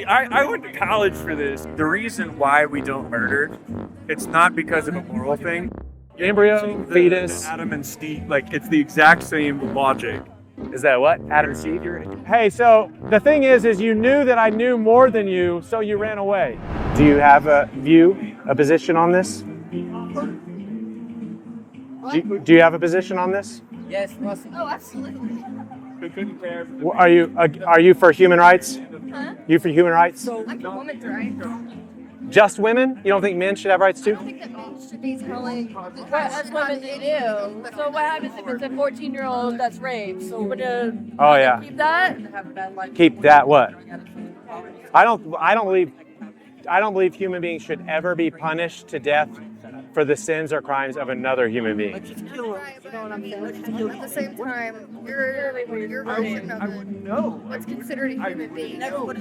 See, I went to college for this. The reason why we don't murder, it's not because of a moral thing. Embryo, fetus. The Adam and Steve, like, it's the exact same logic. Is that what? Adam and Steve? Hey, so the thing is you knew that I knew more than you, so you ran away. Do you have a view, a position on this? Do you have a position on this? Yes, Russell. Oh, absolutely. Are you for human rights? Huh? You for human rights? I'm for women's rights. Just women? You don't think men should have rights I too? don't think that men should be telling. Well, that's what they do. So what happens if it's a 14-year-old that's raped? So we're gonna Oh yeah. keep that? Keep that what? I don't believe human beings should ever be punished to death for the sins or crimes of another human being. Right, but you know what I'm saying? At the same time, your version of it, what's considered a human being,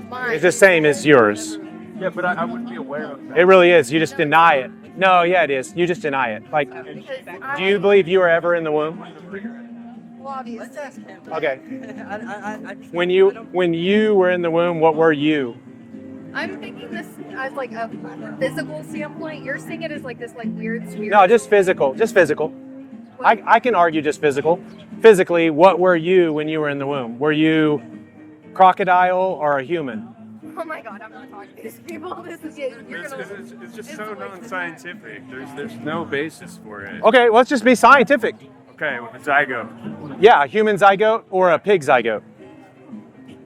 mine. It's the same as yours. Yeah, but I wouldn't be aware of that. It really is. You just deny it. No, yeah, it is. You just deny it. Like, do you believe you were ever in the womb? Well, obviously. Okay. When you were in the womb, what were you? I'm thinking this as like a physical standpoint. You're seeing it as like this like weird spiritual. No, just physical. Just physical. I can argue just physical. Physically, what were you when you were in the womb? Were you crocodile or a human? Oh my God, I'm not talking to these people. This is getting. It's just so non-scientific. There's no basis for it. Okay, let's just be scientific. Okay, with the zygote. Yeah, a human zygote or a pig zygote.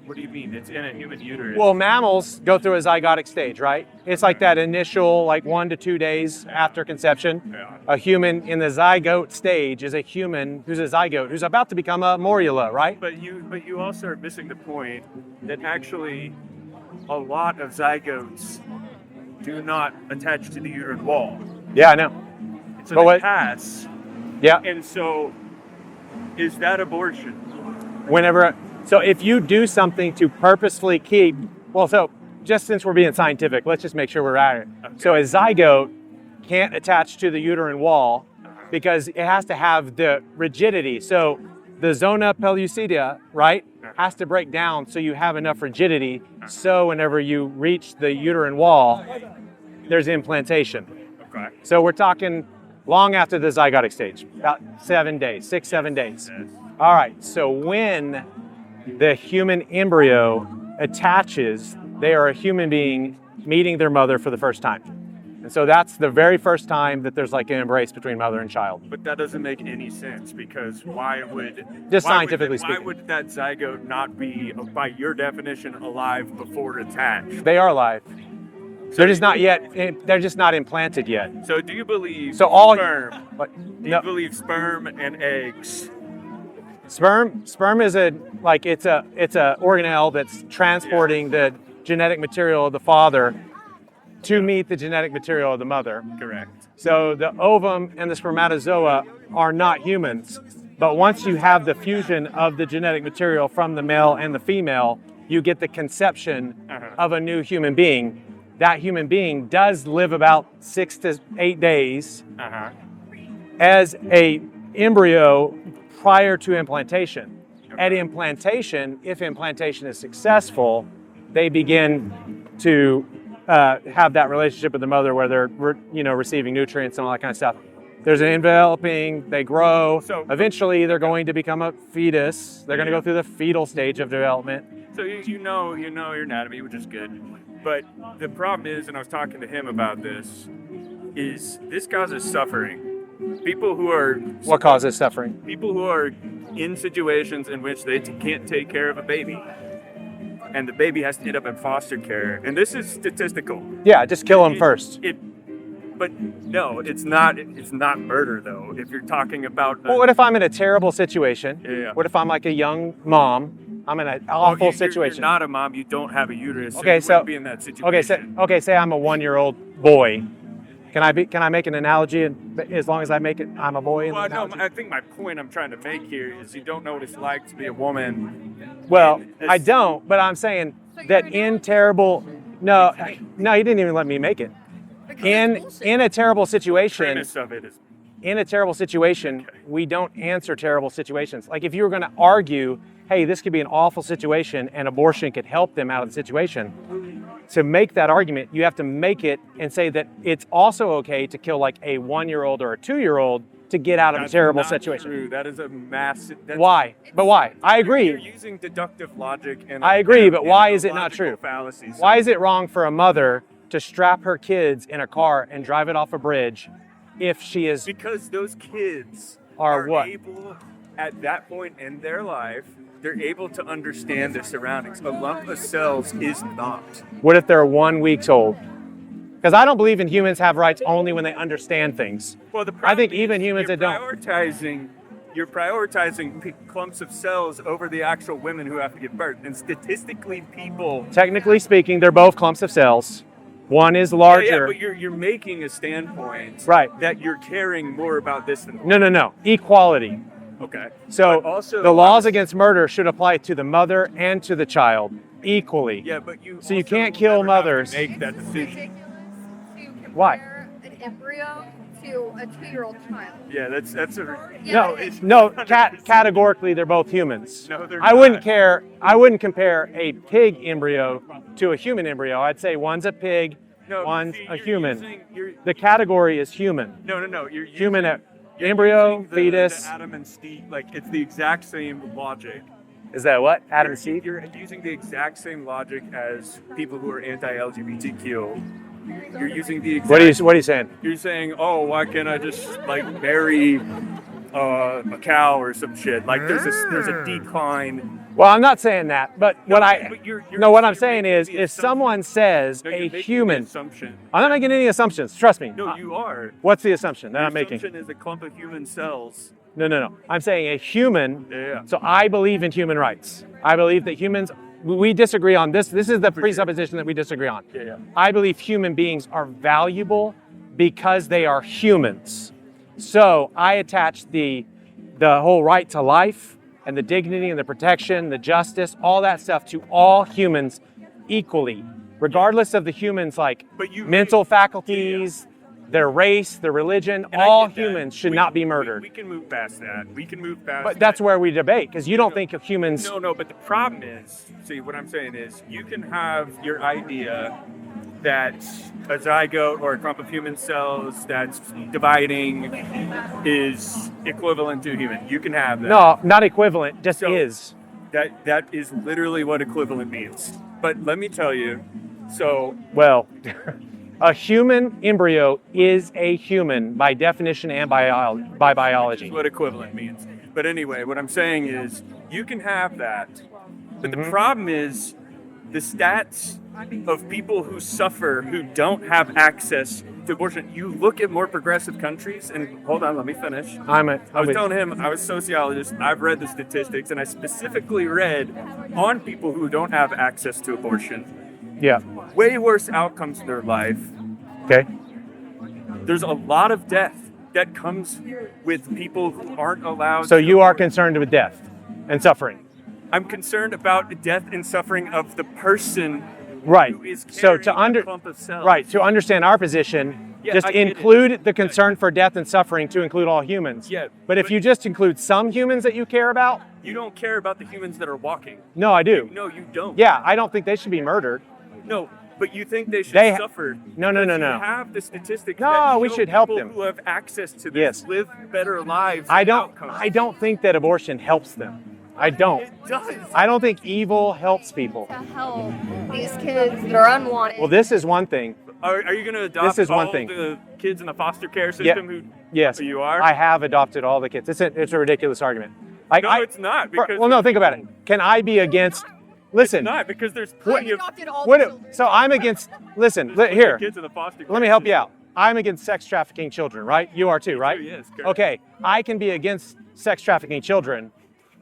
What do you mean? It's in a human uterus. Well, mammals go through a zygotic stage, right? It's like that initial, like 1 to 2 days after conception. Yeah. A human in the zygote stage is a human who's a zygote, who's about to become a morula, right? But you also are missing the point that actually a lot of zygotes do not attach to the uterine wall. Yeah, I know. So But they what- pass. Yeah. And so, is that abortion? So if you do something to purposefully keep, so just since we're being scientific, let's just make sure we're at it. Okay. So a zygote can't attach to the uterine wall because it has to have the rigidity. So the zona pellucida, right, has to break down so you have enough rigidity. So whenever you reach the uterine wall, there's implantation. Okay. So we're talking long after the zygotic stage, about 7 days, 6, 7 days. Yes. All right, so when the human embryo attaches, they are a human being meeting their mother for the first time. And so that's the very first time that there's like an embrace between mother and child. But that doesn't make any sense because Scientifically speaking. why would that zygote not be, by your definition, alive before attached? They are alive. They're just not implanted yet. So do you believe So all- sperm? But Do no, you believe sperm and eggs? sperm is it's a organelle that's transporting the genetic material of the father to meet the genetic material of the mother. Correct. So the ovum and the spermatozoa are not humans, but once you have the fusion of the genetic material from the male and the female, you get the conception of a new human being. That human being does live about 6 to 8 days as a embryo prior to implantation. At implantation, if implantation is successful, they begin to have that relationship with the mother where they're receiving nutrients and all that kind of stuff. There's an enveloping, they grow. So eventually they're going to become a fetus. They're going to go through the fetal stage of development. So you know your anatomy, which is good. But the problem is, and I was talking to him about this, is this causes suffering. People who are What causes suffering? people who are in situations in which they can't take care of a baby, and the baby has to end up in foster care. And this is statistical. Yeah, just kill them first. But no, it's not. It's not murder though. If you're talking about. Well, what if I'm in a terrible situation? Yeah. What if I'm like a young mom? I'm in an awful situation. You're not a mom. You don't have a uterus. So Okay, you so- wouldn't be in that situation. Say I'm a 1-year-old boy. Can I make an analogy? And as long as I make it, I'm a boy. In the Well, no, analogy? I think my point I'm trying to make here is you don't know what it's like to be a woman. Well, And I don't, but I'm saying that in terrible. No, he didn't even let me make it. In a terrible situation. Premise of it is In a terrible situation, we don't answer terrible situations. Like if you were going to argue, hey, this could be an awful situation and abortion could help them out of the situation, to make that argument, you have to make it and say that it's also okay to kill like a 1-year-old or a 2-year-old to get out of a terrible not situation. True. That is a massive. Why? But why? I agree. You're using deductive logic and I agree, but why is it not true? Fallacies. Why is it wrong for a mother to strap her kids in a car and drive it off a bridge if she is? Because those kids are what? able, at that point in their life, they're able to understand their surroundings. A lump of cells is not. What if they're 1 week old? Because I don't believe in humans have rights only when they understand things. Well, the I think problem even is humans that don't. You're prioritizing clumps of cells over the actual women who have to give birth. And statistically, people. Technically speaking, they're both clumps of cells. One is larger. Yeah, but you're making a standpoint. Right. That you're caring more about this than. No. Equality. Okay. So also, the laws against murder should apply to the mother and to the child equally. Yeah, but you. So you also can't kill never have to mothers. Make that decision. Ridiculous to compare Why? an embryo to a 2-year-old child. Yeah, that's a. Yeah, No, categorically they're both humans. No, they're I wouldn't not. care. I wouldn't compare a pig embryo to a human embryo. I'd say one's a pig, No, one's see, a you're human. you're- The category is human. No. You're Human using- you're embryo, using fetus. The Adam and Steve, like it's the exact same logic. Is that what? Adam You're- and Steve? You're using the exact same logic as people who are anti-LGBTQ. You're using the exact. What are you saying? You're saying, oh, why can't I just like marry a cow or some shit? Like there's a decline. Well, I'm not saying that, but what you're what I'm you're saying making is the if assumption- someone says No, you're a making the human, assumption. I'm not making any assumptions. Trust me. No, you are. What's the assumption that The I'm making? assumption is a clump of human cells. No. I'm saying a human. Yeah. So I believe in human rights. I believe that humans, we disagree on this. This is the presupposition that we disagree on. Yeah. I believe human beings are valuable because they are humans. So I attach the whole right to life and the dignity and the protection, the justice, all that stuff to all humans equally, regardless of the humans' like But you- mental faculties, their race, their religion. And I All get that. humans should We- not be murdered. We can move past that. We can move past. But that's that. where we debate, because you don't think of humans. No. But the problem is, see, what I'm saying is, you can have your idea that a zygote or a clump of human cells that's dividing is equivalent to human. You can have that. No, not equivalent, just So- is. That is literally what equivalent means. But let me tell you, so Well, a human embryo is a human by definition and by biology. is what equivalent means. But anyway, what I'm saying is, you can have that. But the problem is, the stats of people who suffer, who don't have access to abortion. You look at more progressive countries, and hold on, let me finish. I was telling him, I was a sociologist, I've read the statistics, and I specifically read on people who don't have access to abortion, Yeah. way worse outcomes in their life. Okay. There's a lot of death that comes with people who aren't allowed So to you are abort. concerned with death and suffering. I'm concerned about the death and suffering of the person Right. who is So carrying a clump of cells. to understand our position, Yeah, just I get it. include the concern for death and suffering to include all humans. Yeah, But if but- you just include some humans that you care about, You don't care about the humans that are walking. no, I do. No, you don't. Yeah, I don't think they should be murdered. No, but you think they should They- suffer. No. You have the statistics No, that we show should help people them. who have access to this Yes. live better lives. I and don't. outcomes. I don't think that abortion helps them. I don't. It does. I don't think evil helps people. To help these kids that are unwanted. Well, this is one thing. Are you going to adopt This is one all thing. the kids in the foster care system who? Yes, You are? I have adopted all the kids. It's a ridiculous argument. Like, No, it's not. Because well, no, think about it. Can I be against? Listen. not because there's I plenty of adopted all the What, children. so I'm against. Listen, here. kids in the foster care Let me help you system. out. I'm against sex trafficking children, right? You are too, right? yes, correct. Okay, I can be against sex trafficking children,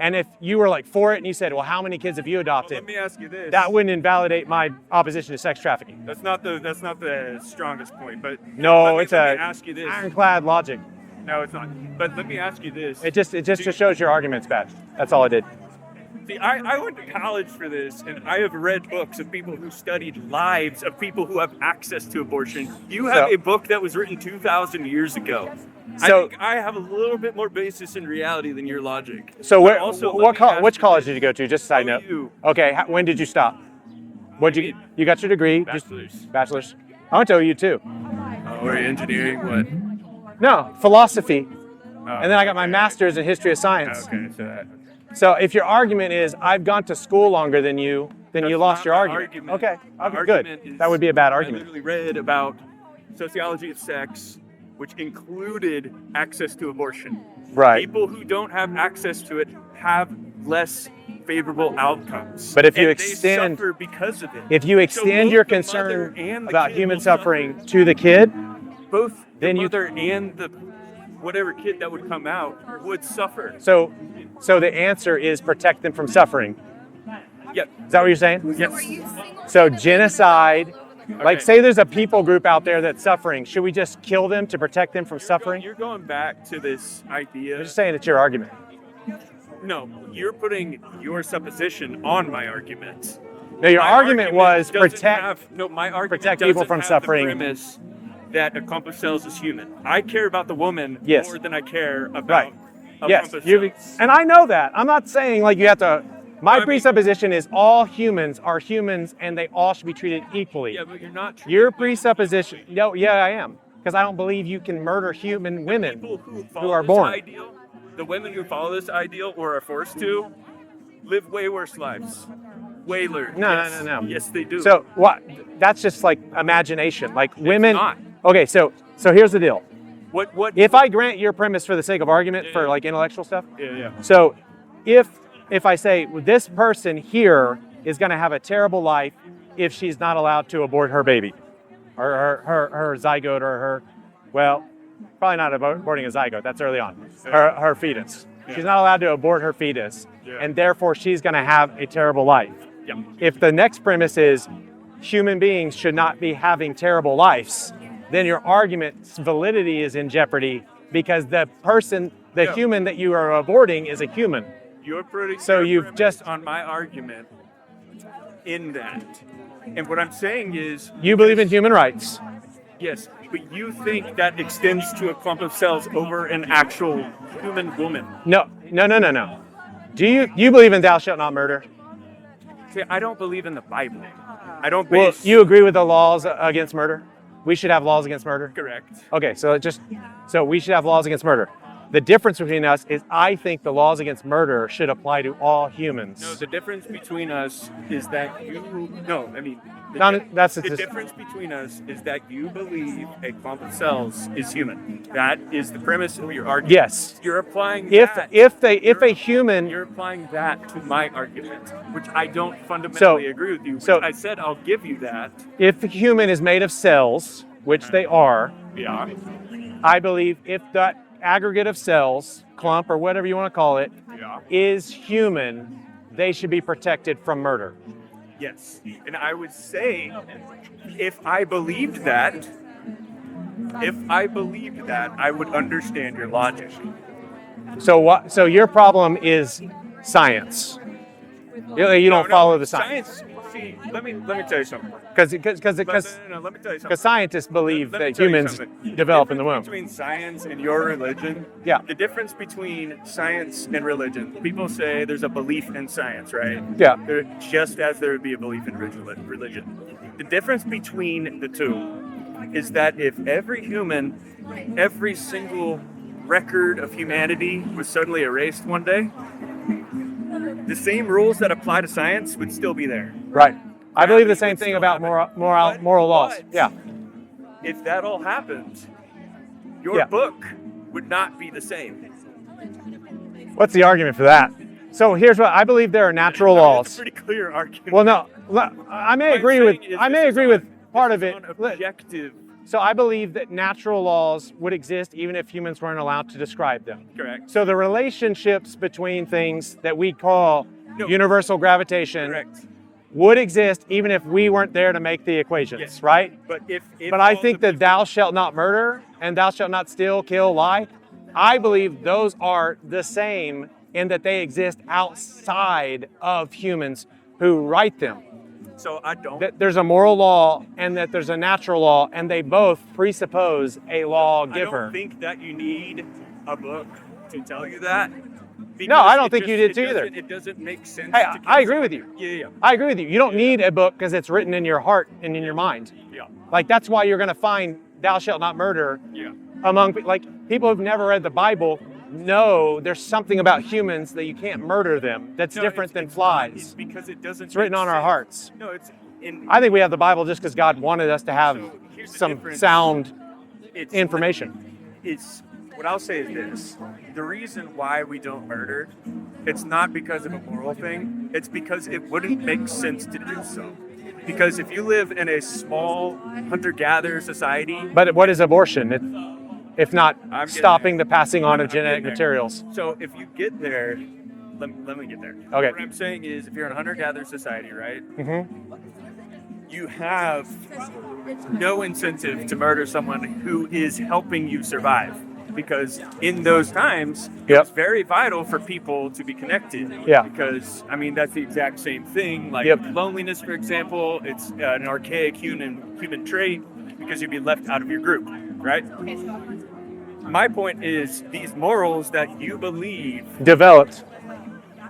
and if you were like for it and you said, well, how many kids have you Well, adopted? let me ask you this. That wouldn't invalidate my opposition to sex trafficking. That's not the strongest point, but No, let me it's a ask you this. ironclad logic. No, it's not. But let me ask you this. It just shows your argument's bad. That's all I did. See, I went to college for this, and I have read books of people who studied lives of people who have access to abortion. You have So- a book that was written 2,000 years ago. I So- think I have a little bit more basis in reality than your logic. So But where, also, let what me col- ask which you college this. did you go to? Just a side note. OU. Okay, when did you stop? What'd you you got your degree? Bachelor's. I went to OU too. Or engineering, what? No, philosophy. Oh, And then I got my master's in history of science. Okay, so that. So if your argument is I've gone to school longer than you, then you That's lost not your my argument. Okay, My okay, argument good. is That would be a bad I argument. literally read about sociology of sex, which included access to abortion. Right. People who don't have access to it have less favorable outcomes. But if you and extend- they suffer because of it. If you So extend both your the concern mother and the about kid human will suffering suffer. to the kid, Both then the you- mother and the whatever kid that would come out would suffer. so the answer is protect them from suffering. Yep. Is that what you're saying? So are Yes. you single- So genocide, like Okay. say there's a people group out there that's suffering, should we just kill them to protect them from suffering? You're going back to this idea. I'm just saying it's your argument. No, you're putting your supposition on my argument. No, your My argument was doesn't protect. my argument protect people doesn't from have suffering. The premise that a clump of cells is human. I care about the woman Yes. more than I care about Right. a Yes, clump of you, cells. and I know that. I'm not saying like you have to. My I mean- presupposition is all humans are humans and they all should be treated equally. Yeah, but you're not. Your presupposition, no, yeah, I am, because I don't believe you can murder human women People who who follow are this born. ideal, the women who follow this ideal or are forced to, live way worse lives. Way worse. No, yes. no. Yes, they do. So what? That's just like imagination. Like women. not. Okay, so here's the deal. what? If I grant your premise for the sake of argument for Yeah. like intellectual stuff, Yeah. so if I say well, this person here is going to have a terrible life if she's not allowed to abort her baby, or her zygote, or her, well, probably not aborting a zygote. That's early on. Her fetus. Yeah. She's not allowed to abort her fetus, Yeah. and therefore she's going to have a terrible life. Yeah. If the next premise is human beings should not be having terrible lives, then your argument's validity is in jeopardy because the person, the Yeah. human that you are aborting is a human. You're putting So your you've premise just- on my argument in that. And what I'm saying is You believe in human rights. yes, but you think that extends to a clump of cells over an actual human woman. No. Do you believe in thou shalt not murder? See, I don't believe in the Bible. I don't Well, base you agree with the laws against murder? We should have laws against murder? correct. Okay, so we should have laws against murder. The difference between us is I think the laws against murder should apply to all humans. No, the difference between us is that That's the just- difference between us is that you believe a clump of cells is human. That is the premise of your argument. Yes. You're applying If that. if a human You're applying that to my argument, which I don't fundamentally agree with you. so- I said I'll give you that. if a human is made of cells, which they are, Yeah. I believe if that aggregate of cells, clump or whatever you want to call it, Yeah. is human, they should be protected from murder. Yes. And I would say, if I believed that, I would understand your logic. So what? So your problem is science. You don't follow the science See, let me tell you something. because No, let me tell you something. scientists believe Let me that tell you humans something. develop in the womb. Between science and your religion, Yeah. the difference between science and religion, people say there's a belief in science, right? Yeah. Just as there would be a belief in religion. The difference between the two is that if every human, every single record of humanity was suddenly erased one day, the same rules that apply to science would still be there. Right. I believe the Gravity same would thing still about happen. moral laws. But Yeah. if that all happened, your Yeah. book would not be the same. What's the argument for that? So here's what I believe: there are natural I mean, laws. It's a pretty clear argument. Well, no, I may What I'm agree with saying is I may this is agree on- with part this of is it. on objective. So I believe that natural laws would exist even if humans weren't allowed to describe them. Correct. So the relationships between things that we call No. universal gravitation Correct. would exist even if we weren't there to make the equations, Yes. right? But if But I all think the that thou shalt not murder and thou shalt not steal, kill, lie, I believe those are the same in that they exist outside of humans who write them. So I don't. That there's a moral law and that there's a natural law, and they both presuppose a I lawgiver. don't think that you need a book to tell you that. No, I don't it think just- you did it too either. doesn't- It doesn't make sense. Hey, to I agree with you. Yeah. I agree with you. You don't need a book because it's written in your heart and in your mind. Yeah. Like that's why you're going to find "Thou shalt not murder" Yeah. among like people who've never read the Bible. Know there's something about humans that you can't murder them. That's No, different it's- than it's flies. not. It's because it doesn't. It's written make on our sense. hearts. No, it's in. I think we have the Bible just because God wanted us to have So, here's the some difference. sound It's information. It's what I'll say is this: the reason why we don't murder, it's not because of a moral thing. It's because it wouldn't make sense to do so. Because if you live in a small hunter-gatherer society, But what is abortion? If not I'm getting stopping there. the passing on of I'm getting genetic there. materials. So if you get there, let me get there. Okay. What I'm saying is, if you're in a hunter-gatherer society, right? Mm-hmm. You have no incentive to murder someone who is helping you survive. Because in those times, Yep. it's very vital for people to be connected. Yeah. Because, I mean, that's the exact same thing. Like Yep. loneliness, for example, it's an archaic human trait because you'd be left out of your group, right? My point is, these morals that you believe, Developed.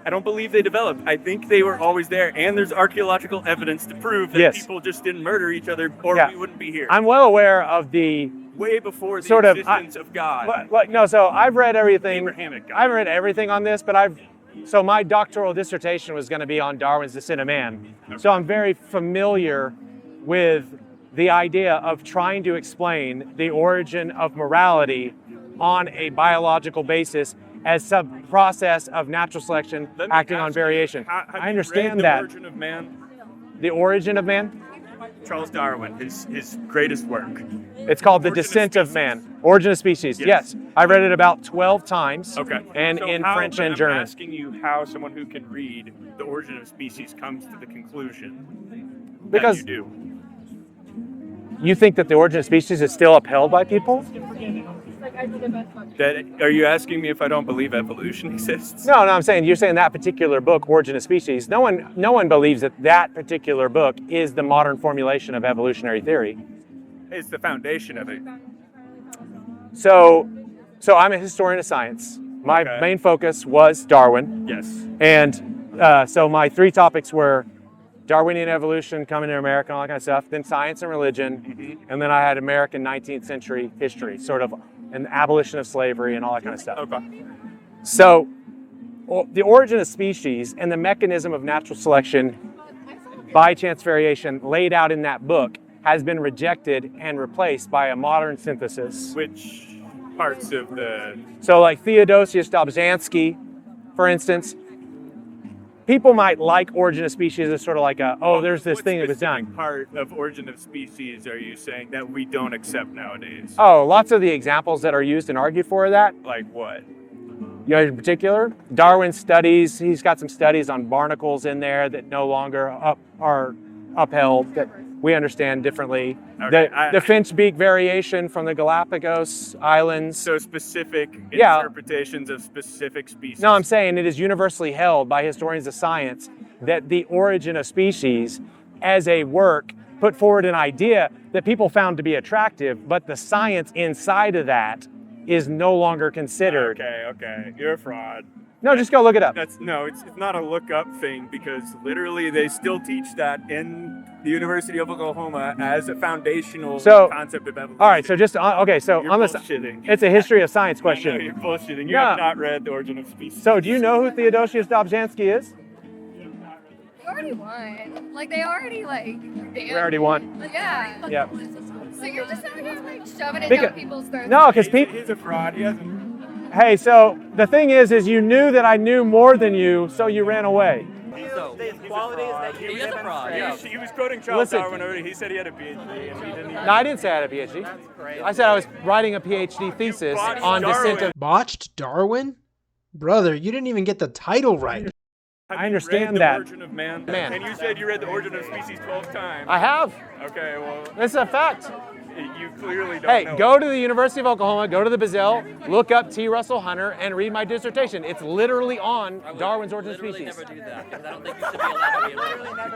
I don't believe they developed. I think they were always there, and there's archaeological evidence to prove that Yes. people just didn't murder each other, or Yeah. we wouldn't be here. I'm well aware of the Way before the sort of- existence of God. no. So I've read everything. Abrahamic God. I haven't read everything on this, but So my doctoral dissertation was going to be on Darwin's Descent of Man. So I'm very familiar with the idea of trying to explain the origin of morality on a biological basis as some process of natural selection Let me acting on ask you, variation. have I you understand read that. The Origin of Man? The origin of man? Charles Darwin, his greatest work. It's called The Origin of Descent of Species. Man. Origin of Species. Yes. Yes. I read it about 12 times. Okay. And So in how- French but and I'm German. asking you how someone who can read The Origin of Species comes to the conclusion Because that you do. you think that the origin of species is still upheld by people? That, are you asking me if I don't believe evolution exists? No, I'm saying you're saying that particular book, Origin of Species. No one believes that that particular book is the modern formulation of evolutionary theory. It's the foundation of it. So I'm a historian of science. My Okay. main focus was Darwin, Yes. and so my three topics were Darwinian evolution, coming to America, and all that kind of stuff. Then science and religion, and then I had American 19th century history, sort of an abolition of slavery and all that kind of stuff. Okay. So, the origin of species and the mechanism of natural selection by chance variation laid out in that book has been rejected and replaced by a modern synthesis. Which parts of the... So, like Theodosius Dobzhansky, for instance, people might like Origin of Species as sort of like there's this what thing that was specific done. part of Origin of Species are you saying that we don't accept nowadays? Oh, lots of the examples that are used and argued for that. Like what? You know, in particular, Darwin's studies, he's got some studies on barnacles in there that no longer are upheld, that we understand differently. Okay, The finch beak variation from the Galapagos Islands. So specific Yeah. interpretations of specific species. No, I'm saying it is universally held by historians of science that the Origin of Species as a work put forward an idea that people found to be attractive, but the science inside of that is no longer considered. Okay. You're a fraud. No, just go look it up. It's not a look up thing because literally they still teach that in the University of Oklahoma as a foundational concept of evolution. All right, so just okay, so You're on this, bullshitting. it's a history of science I know question. you're bullshitting. You Yeah. have not read The Origin of Species. So do you know who Theodosius Dobzhansky is? They already won. Like they already like. We already won. Yeah. Yeah. So you're just out here like shoving it Because- down people's throats. No, because people. He's a fraud. He hasn't. Hey, so the thing is you knew that I knew more than you, so you ran away. So the quality is that he is a fraud. He was quoting Charles Listen. Darwin already. He said he had a PhD and he didn't. No, I didn't say I had a PhD. I said I was writing a PhD thesis botched on Darwin. descent of. Botched Darwin? Brother, you didn't even get the title right. Have I you understand read The that. Origin of Man? Man. And you said you read The Origin of Species 12 times. I have. Okay, well, It's a fact. you clearly don't Hey, know. go to the University of Oklahoma, go to the Bazell, look up T. Russell Hunter, and read my dissertation. It's literally on Darwin's Origin of Literally Species. never do that because I don't think you should be allowed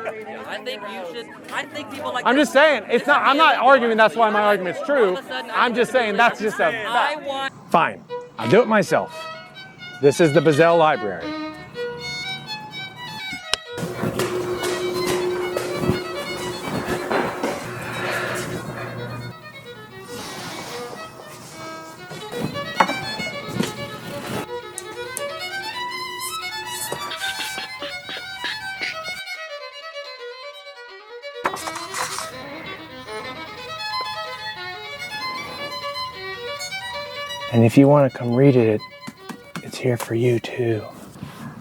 to be able to. I think you should. I think people like. I'm this- just saying, it's this not. should I'm be not illegal. arguing that's why my argument's true. All of a sudden, I'm just saying that's just a I fact. want. Fine. I'll do it myself. This is the Bazell Library. And if you want to come read it, it's here for you too.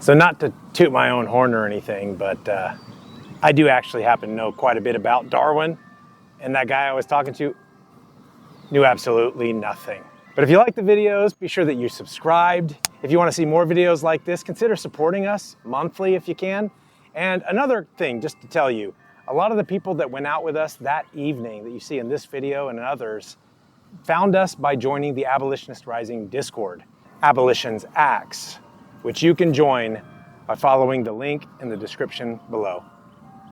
So not to toot my own horn or anything, but I do actually happen to know quite a bit about Darwin. And that guy I was talking to knew absolutely nothing. But if you like the videos, be sure that you're subscribed. If you want to see more videos like this, consider supporting us monthly if you can. And another thing, just to tell you, a lot of the people that went out with us that evening that you see in this video and in others found us by joining the Abolitionist Rising Discord, Abolitions Acts, which you can join by following the link in the description below.